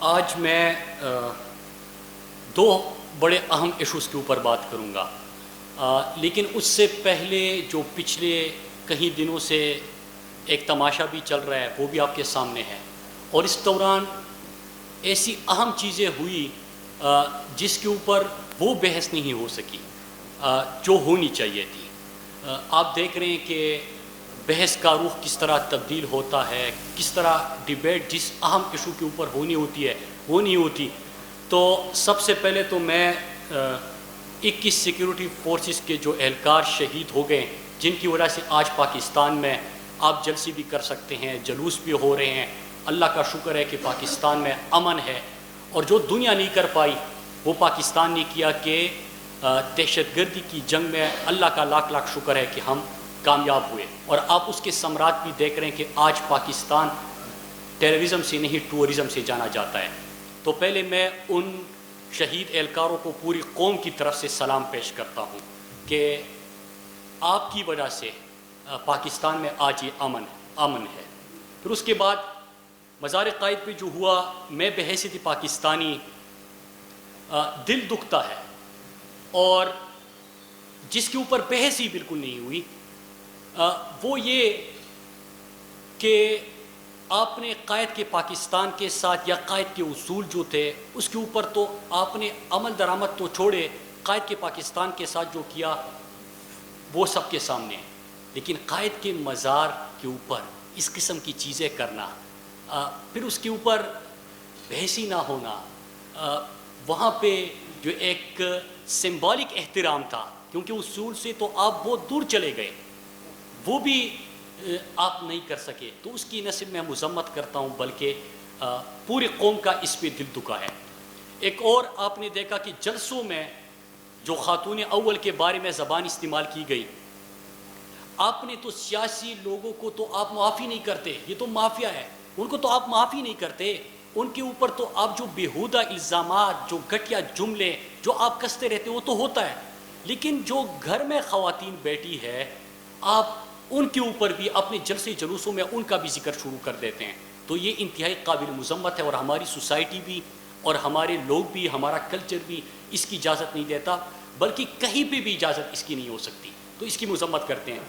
آج میں دو بڑے اہم ایشوز کے اوپر بات کروں گا، لیکن اس سے پہلے جو پچھلے کئی دنوں سے ایک تماشا بھی چل رہا ہے وہ بھی آپ کے سامنے ہے، اور اس دوران ایسی اہم چیزیں ہوئی جس کے اوپر وہ بحث نہیں ہو سکی جو ہونی چاہیے تھی۔ آپ دیکھ رہے ہیں کہ بحث کا رخ کس طرح تبدیل ہوتا ہے، کس طرح ڈیبیٹ جس اہم ایشو کے اوپر ہونی ہوتی ہے وہ نہیں ہوتی۔ تو سب سے پہلے تو میں 21 سیکیورٹی فورسز کے جو اہلکار شہید ہو گئے، جن کی وجہ سے آج پاکستان میں آپ جلسے بھی کر سکتے ہیں، جلوس بھی ہو رہے ہیں، اللہ کا شکر ہے کہ پاکستان میں امن ہے، اور جو دنیا نہیں کر پائی وہ پاکستان نے کیا کہ دہشت گردی کی جنگ میں اللہ کا لاکھ لاکھ شکر ہے کہ ہم کامیاب ہوئے، اور آپ اس کے ثمرات بھی دیکھ رہے ہیں کہ آج پاکستان ٹیررزم سے نہیں ٹورزم سے جانا جاتا ہے۔ تو پہلے میں ان شہید اہلکاروں کو پوری قوم کی طرف سے سلام پیش کرتا ہوں کہ آپ کی وجہ سے پاکستان میں آج یہ امن ہے۔ پھر اس کے بعد مزار قائد پہ جو ہوا، میں بحیثیت پاکستانی دل دکھتا ہے، اور جس کے اوپر بحث ہی بالکل نہیں ہوئی وہ یہ کہ آپ نے قائد کے پاکستان کے ساتھ یا قائد کے اصول جو تھے اس کے اوپر تو آپ نے عمل درآمد تو چھوڑے، قائد کے پاکستان کے ساتھ جو کیا وہ سب کے سامنے ہے، لیکن قائد کے مزار کے اوپر اس قسم کی چیزیں کرنا، پھر اس کے اوپر بحثی نہ ہونا، وہاں پہ جو ایک سمبولک احترام تھا، کیونکہ اصول سے تو آپ بہت دور چلے گئے، وہ بھی آپ نہیں کر سکے، تو اس کی نہ صرف میں مذمت کرتا ہوں بلکہ پوری قوم کا اس پہ دل دکھا ہے۔ ایک اور آپ نے دیکھا کہ جلسوں میں جو خاتون اول کے بارے میں زبان استعمال کی گئی، آپ نے تو سیاسی لوگوں کو تو آپ معافی نہیں کرتے، یہ تو مافیا ہے، ان کو تو آپ معافی نہیں کرتے، ان کے اوپر تو آپ جو بیہودہ الزامات، جو گھٹیا جملے جو آپ کستے رہتے وہ تو ہوتا ہے، لیکن جو گھر میں خواتین بیٹھی ہے آپ ان کے اوپر بھی اپنے جلسے جلوسوں میں ان کا بھی ذکر شروع کر دیتے ہیں، تو یہ انتہائی قابل مذمت ہے، اور ہماری سوسائٹی بھی اور ہمارے لوگ بھی، ہمارا کلچر بھی اس کی اجازت نہیں دیتا، بلکہ کہیں پہ بھی اجازت اس کی نہیں ہو سکتی، تو اس کی مذمت کرتے ہیں۔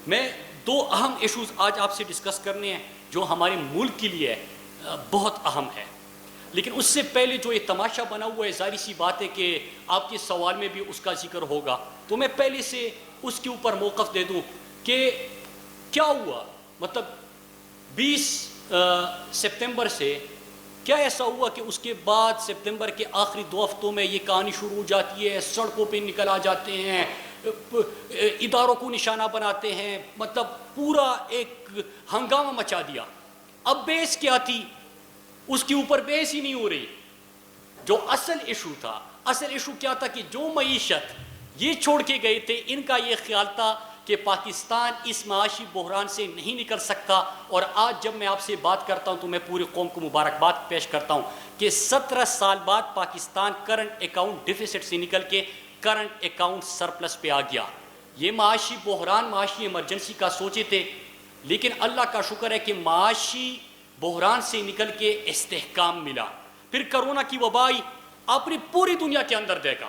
میں دو اہم ایشوز آج آپ سے ڈسکس کرنے ہیں جو ہمارے ملک کے لیے بہت اہم ہے، لیکن اس سے پہلے جو یہ تماشا بنا ہوا ہے، ظاہری سی بات ہے کہ آپ کے سوال میں بھی اس کا ذکر ہوگا، تو میں پہلے سے اس کے اوپر موقف دے دوں کہ کیا ہوا، مطلب 20 سپتمبر سے کیا ایسا ہوا کہ اس کے بعد سپتمبر کے آخری 2 ہفتوں میں یہ کہانی شروع ہو جاتی ہے، سڑکوں پہ نکل آ جاتے ہیں، اداروں کو نشانہ بناتے ہیں، مطلب پورا ایک ہنگامہ مچا دیا۔ اب بحث کیا تھی؟ اس کے اوپر بحث ہی نہیں ہو رہی۔ جو اصل ایشو تھا، اصل ایشو کیا تھا کہ جو معیشت یہ چھوڑ کے گئے تھے، ان کا یہ خیال تھا کہ پاکستان اس معاشی بحران سے نہیں نکل سکتا، اور آج جب میں آپ سے بات کرتا ہوں تو میں پوری قوم کو مبارکباد پیش کرتا ہوں کہ 17 سال بعد پاکستان کرنٹ اکاؤنٹ ڈیفیسٹ سے نکل کے کرنٹ اکاؤنٹ سرپلس پہ آ گیا۔ یہ معاشی بحران، معاشی ایمرجنسی کا سوچے تھے، لیکن اللہ کا شکر ہے کہ معاشی بحران سے نکل کے استحکام ملا۔ پھر کرونا کی وبا آئی، آپ نے پوری دنیا کے اندر دیکھا،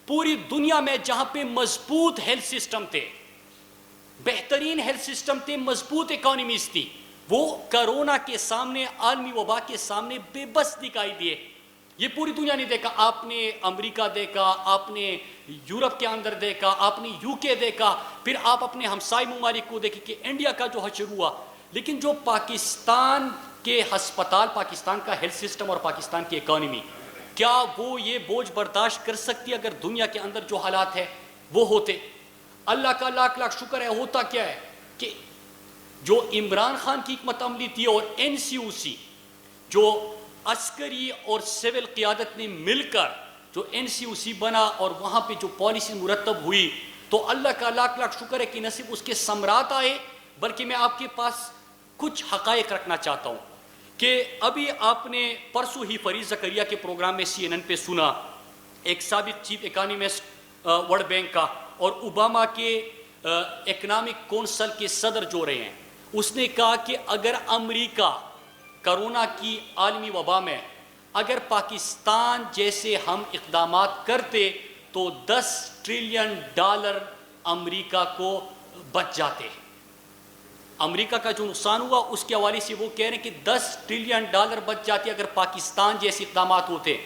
پوری دنیا میں جہاں پہ مضبوط ہیلتھ سسٹم تھے، بہترین ہیلتھ سسٹم تھے، مضبوط اکانومیز تھی، وہ کرونا کے سامنے، عالمی وبا کے سامنے بے بس دکھائی دیے۔ یہ پوری دنیا نے دیکھا، آپ نے امریکہ دیکھا، آپ نے یورپ کے اندر دیکھا، آپ نے UK دیکھا، پھر آپ اپنے ہمسائے ممالک کو دیکھیں کہ انڈیا کا جو حشر ہوا، لیکن جو پاکستان کے ہسپتال، پاکستان کا ہیلتھ سسٹم اور پاکستان کی اکانومی، کیا وہ یہ بوجھ برداشت کر سکتی اگر دنیا کے اندر جو حالات ہے وہ ہوتے؟ اللہ کا لاکھ لاکھ شکر ہے، ہوتا کیا ہے کہ جو عمران خان کی حکمت عملی تھی اور NCOC، جو عسکری اور سول قیادت نے مل کر جو NCOC بنا اور وہاں پہ جو پالیسی مرتب ہوئی، تو اللہ کا لاکھ لاکھ شکر ہے کہ نہ صرف اس کے ثمرات آئے، بلکہ میں آپ کے پاس کچھ حقائق رکھنا چاہتا ہوں کہ ابھی آپ نے پرسوں ہی فرید زکریا کے پروگرام میں CNN پہ سنا، ایک سابق چیف اکانومسٹ ورلڈ بینک کا اور اوباما کے اکنامک کونسل کے صدر جو رہے ہیں، اس نے کہا کہ اگر امریکہ کرونا کی عالمی وبا میں اگر پاکستان جیسے ہم اقدامات کرتے تو $10 ٹریلین امریکہ کو بچ جاتے. امریکہ کا جو نقصان ہوا اس کے حوالے سے وہ کہہ رہے ہیں کہ $10 ٹریلین بچ جاتے اگر پاکستان جیسے اقدامات ہوتے.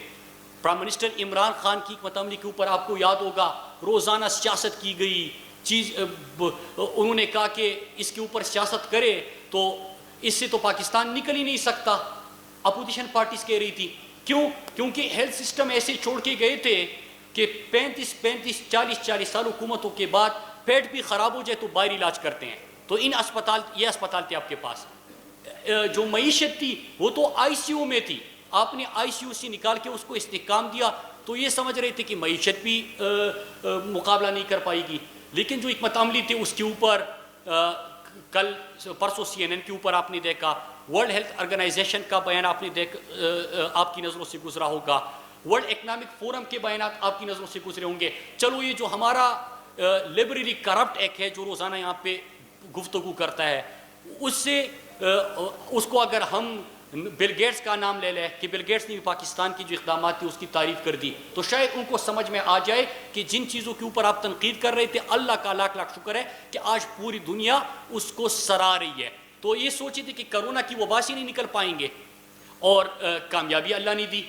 پرائم منسٹر عمران خان کی حکمت عملی کے اوپر آپ کو یاد ہوگا روزانہ سیاست کی گئی انہوں نے کہا کہ اس کے اوپر سیاست کرے تو اس سے تو پاکستان نکل ہی نہیں سکتا. اپوزیشن پارٹیز کہہ رہی تھی کیوں؟ کیونکہ ہیلتھ سسٹم ایسے چھوڑ کے گئے تھے کہ 40 سال حکومتوں کے بعد پیٹ بھی خراب ہو جائے تو باہر علاج کرتے ہیں. تو یہ اسپتال تھے آپ کے پاس. جو معیشت تھی وہ تو آئی سی یو میں تھی, آپ نے آئی سی یو سے نکال کے اس کو استحکام دیا تو یہ سمجھ رہے تھے کہ معیشت بھی مقابلہ نہیں کر پائے گی. لیکن جو حکمت عملی تھی اس کے اوپر کل پرسوں CNN کے اوپر آپ نے دیکھا, ورلڈ ہیلتھ آرگنائزیشن کا بیان آپ نے آپ کی نظروں سے گزرا ہوگا, ورلڈ اکنامک فورم کے بیانات آپ کی نظروں سے گزرے ہوں گے. چلو یہ جو ہمارا لبرری کرپٹ ایکٹ ہے جو روزانہ یہاں پہ گفتگو کرتا ہے اس کو اگر ہم بل گیٹس کا نام لے لیں کہ بل گیٹس نے بھی پاکستان کی جو اقدامات تھی اس کی تعریف کر دی تو شاید ان کو سمجھ میں آ جائے کہ جن چیزوں کے اوپر آپ تنقید کر رہے تھے اللہ کا لاکھ لاکھ شکر ہے کہ آج پوری دنیا اس کو سرا رہی ہے. تو یہ سوچی تھی کہ کرونا کی وبا سے نہیں نکل پائیں گے اور کامیابی اللہ نے دی.